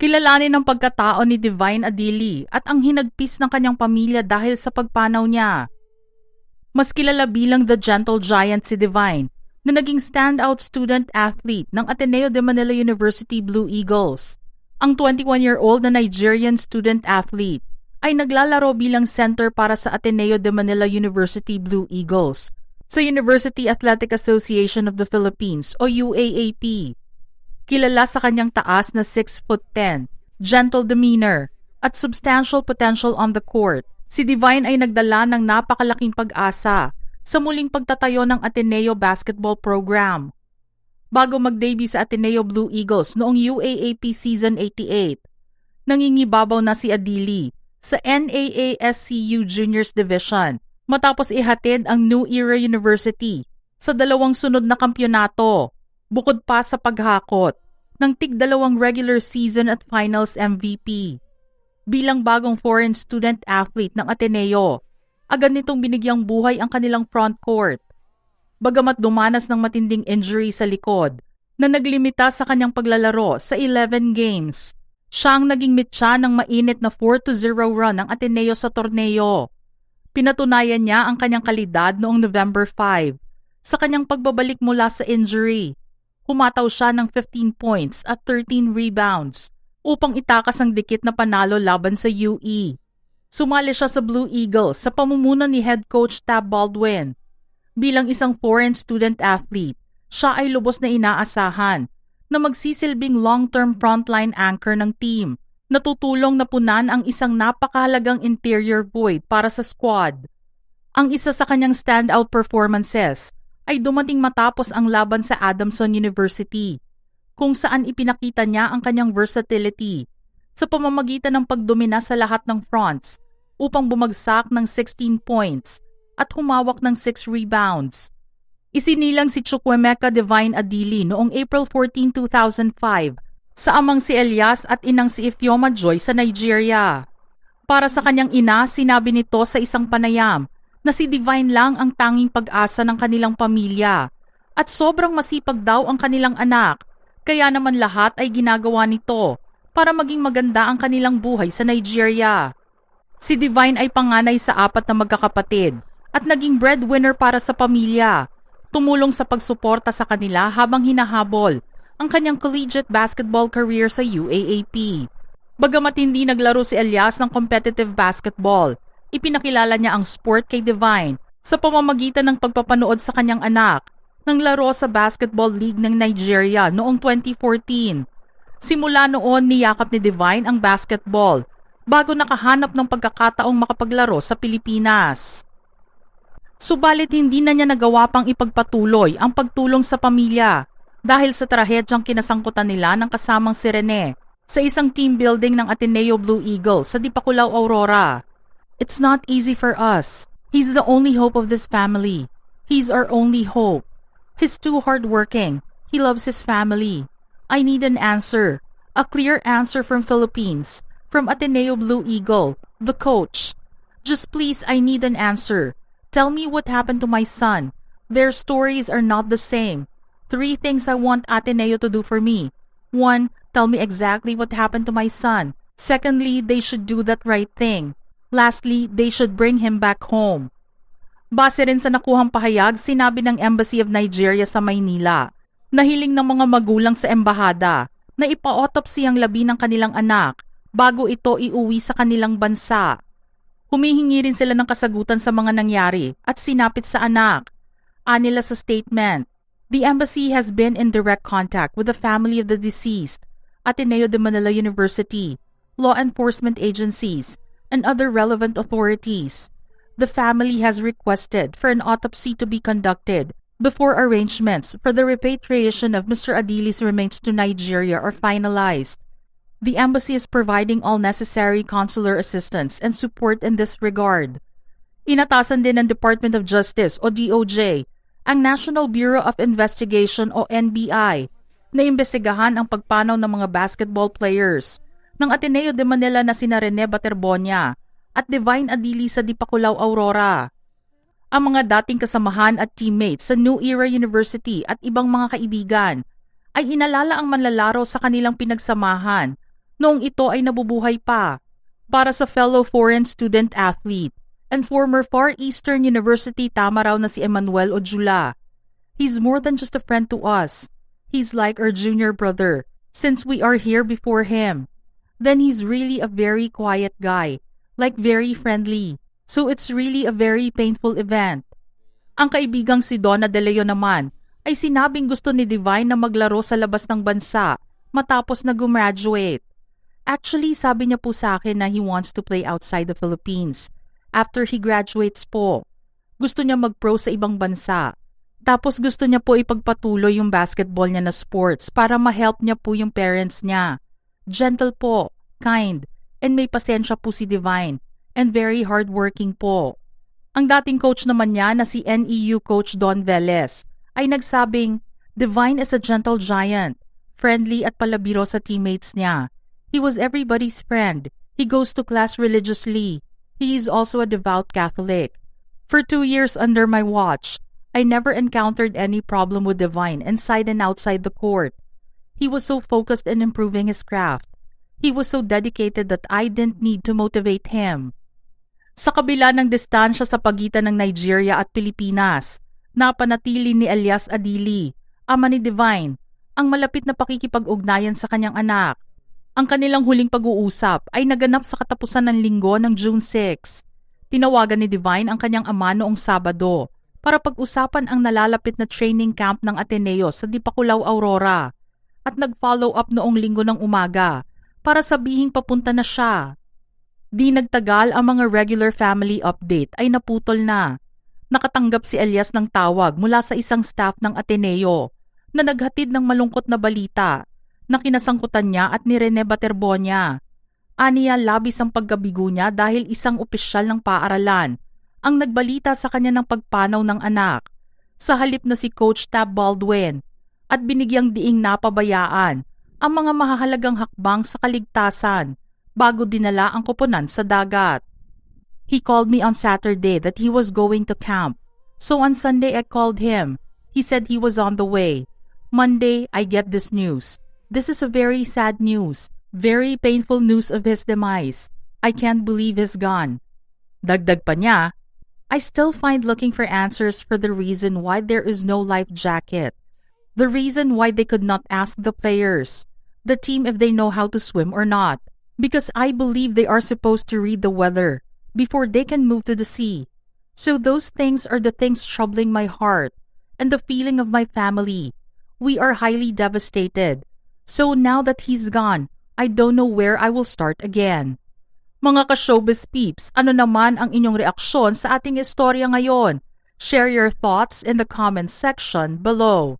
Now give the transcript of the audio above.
Kilalanin ang pagkatao ni Divine Adili at ang hinagpis ng kanyang pamilya dahil sa pagpanaw niya. Mas kilala bilang The Gentle Giant si Divine na naging standout student athlete ng Ateneo de Manila University Blue Eagles. Ang 21-year-old na Nigerian student athlete ay naglalaro bilang center para sa Ateneo de Manila University Blue Eagles sa University Athletic Association of the Philippines o UAAP. Kilala sa kanyang taas na 6'10", gentle demeanor, at substantial potential on the court, si Divine ay nagdala ng napakalaking pag-asa sa muling pagtatayo ng Ateneo Basketball Program. Bago mag-debut sa Ateneo Blue Eagles noong UAAP Season 88, nangingibabaw na si Adili sa NAASCU Juniors Division matapos ihatid ang New Era University sa 2 sunod na kampyonato, bukod pa sa paghakot ng tig-2 regular season at finals MVP. Bilang bagong foreign student athlete ng Ateneo, agad nitong binigyang buhay ang kanilang front court. Bagamat dumanas ng matinding injury sa likod na naglimita sa kanyang paglalaro sa 11 games, siya ang naging mitya ng mainit na 4-0 run ng Ateneo sa torneo. Pinatunayan niya ang kanyang kalidad noong November 5 sa kanyang pagbabalik mula sa injury. Humataw siya ng 15 points at 13 rebounds upang itakas ang dikit na panalo laban sa UE. Sumali siya sa Blue Eagles sa pamumuno ni head coach Tab Baldwin. Bilang isang foreign student athlete, siya ay lubos na inaasahan na magsisilbing long-term frontline anchor ng team, natutulong na punan ang isang napakahalagang interior void para sa squad. Ang isa sa kanyang standout performances ay dumating matapos ang laban sa Adamson University, kung saan ipinakita niya ang kanyang versatility sa pamamagitan ng pagdomina sa lahat ng fronts upang bumagsak ng 16 points at humawak ng 6 rebounds. Isinilang si Chukwemeka Divine Adili noong April 14, 2005 sa amang si Elias at inang si Ifeoma Joy sa Nigeria. Para sa kanyang ina, sinabi nito sa isang panayam na si Divine lang ang tanging pag-asa ng kanilang pamilya at sobrang masipag daw ang kanilang anak, kaya naman lahat ay ginagawa nito para maging maganda ang kanilang buhay sa Nigeria. Si Divine ay panganay sa 4 na magkakapatid at naging breadwinner para sa pamilya, tumulong sa pagsuporta sa kanila habang hinahabol ang kanyang collegiate basketball career sa UAAP. Bagamat hindi naglaro si Elias ng competitive basketball, ipinakilala niya ang sport kay Divine sa pamamagitan ng pagpapanood sa kanyang anak ng laro sa Basketball League ng Nigeria noong 2014. Simula noon, niyakap ni Divine ang basketball bago nakahanap ng pagkakataong makapaglaro sa Pilipinas. Subalit hindi na niya nagawa pang ipagpatuloy ang pagtulong sa pamilya dahil sa trahedyang kinasangkutan nila ng kasamang si Rene sa isang team building ng Ateneo Blue Eagles sa Dipakulaw, Aurora. It's not easy for us. He's the only hope of this family. He's our only hope. He's too hardworking. He loves his family. I need an answer. A clear answer from Philippines, from Ateneo Blue Eagle, the coach. Just please, I need an answer. Tell me what happened to my son. Their stories are not the same. 3 things I want Ateneo to do for me. 1, tell me exactly what happened to my son. Secondly, they should do that right thing. Lastly, they should bring him back home. Base rin sa nakuhang pahayag, sinabi ng Embassy of Nigeria sa Maynila na hiling ng mga magulang sa embahada na ipa-autopsy ang labi ng kanilang anak bago ito iuwi sa kanilang bansa. Humihingi rin sila ng kasagutan sa mga nangyari at sinapit sa anak. Anila sa statement, the embassy has been in direct contact with the family of the deceased, Ateneo de Manila University, law enforcement agencies, and other relevant authorities. The family has requested for an autopsy to be conducted before arrangements for the repatriation of Mr. Adili's remains to Nigeria are finalized. The embassy is providing all necessary consular assistance and support in this regard. Inatasan din ng Department of Justice o DOJ ang National Bureau of Investigation o NBI na imbestigahan ang pagpanaw ng mga basketball players ng Ateneo de Manila na sina Rene Baterbonia at Divine Adili sa Dipakulaw, Aurora. Ang mga dating kasamahan at teammates sa New Era University at ibang mga kaibigan ay inalala ang manlalaro sa kanilang pinagsamahan noong ito ay nabubuhay pa. Para sa fellow foreign student athlete and former Far Eastern University Tamaraw na si Emmanuel Ojula. He's more than just a friend to us. He's like our junior brother since we are here before him. Then he's really a very quiet guy, like very friendly. So it's really a very painful event. Ang kaibigang si Donna De Leon naman ay sinabing gusto ni Divine na maglaro sa labas ng bansa matapos na gumraduate. Actually, sabi niya po sa akin na he wants to play outside the Philippines. After he graduates po, gusto niya mag-pro sa ibang bansa. Tapos gusto niya po ipagpatuloy yung basketball niya na sports para ma-help niya po yung parents niya. Gentle po, kind, and may pasensya po si Divine, and very hardworking po. Ang dating coach naman niya na si NEU coach Don Velez ay nagsabing, Divine is a gentle giant, friendly at palabiro sa teammates niya. He was everybody's friend. He goes to class religiously. He is also a devout Catholic. For 2 years under my watch, I never encountered any problem with Divine inside and outside the court. He was so focused in improving his craft. He was so dedicated that I didn't need to motivate him. Sa kabila ng distansya sa pagitan ng Nigeria at Pilipinas, napanatili ni Elias Adili, ama ni Divine, ang malapit na pakikipag-ugnayan sa kanyang anak. Ang kanilang huling pag-uusap ay naganap sa katapusan ng linggo ng June 6. Tinawagan ni Divine ang kanyang ama noong Sabado para pag-usapan ang nalalapit na training camp ng Ateneo sa Dipakulaw, Aurora at nag-follow up noong linggo ng umaga para sabihing papunta na siya. Di nagtagal ang mga regular family update ay naputol na. Nakatanggap si Elias ng tawag mula sa isang staff ng Ateneo na naghatid ng malungkot na balita na kinasangkutan niya at ni Rene Baterbonia. Aniya labis ang pagkabigo niya dahil isang opisyal ng paaralan ang nagbalita sa kanya ng pagpanaw ng anak sa halip na si Coach Tab Baldwin at binigyang diing napabayaan ang mga mahahalagang hakbang sa kaligtasan bago dinala ang koponan sa dagat. He called me on Saturday that he was going to camp. So on Sunday I called him. He said he was on the way. Monday I get this news. This is a very sad news, very painful news of his demise. I can't believe he's gone. Dagdag pa niya, I still find looking for answers for the reason why there is no life jacket. The reason why they could not ask the players, the team if they know how to swim or not. Because I believe they are supposed to read the weather before they can move to the sea. So those things are the things troubling my heart and the feeling of my family. We are highly devastated. So now that he's gone, I don't know where I will start again. Mga ka-showbiz peeps, ano naman ang inyong reaksyon sa ating istorya ngayon? Share your thoughts in the comments section below.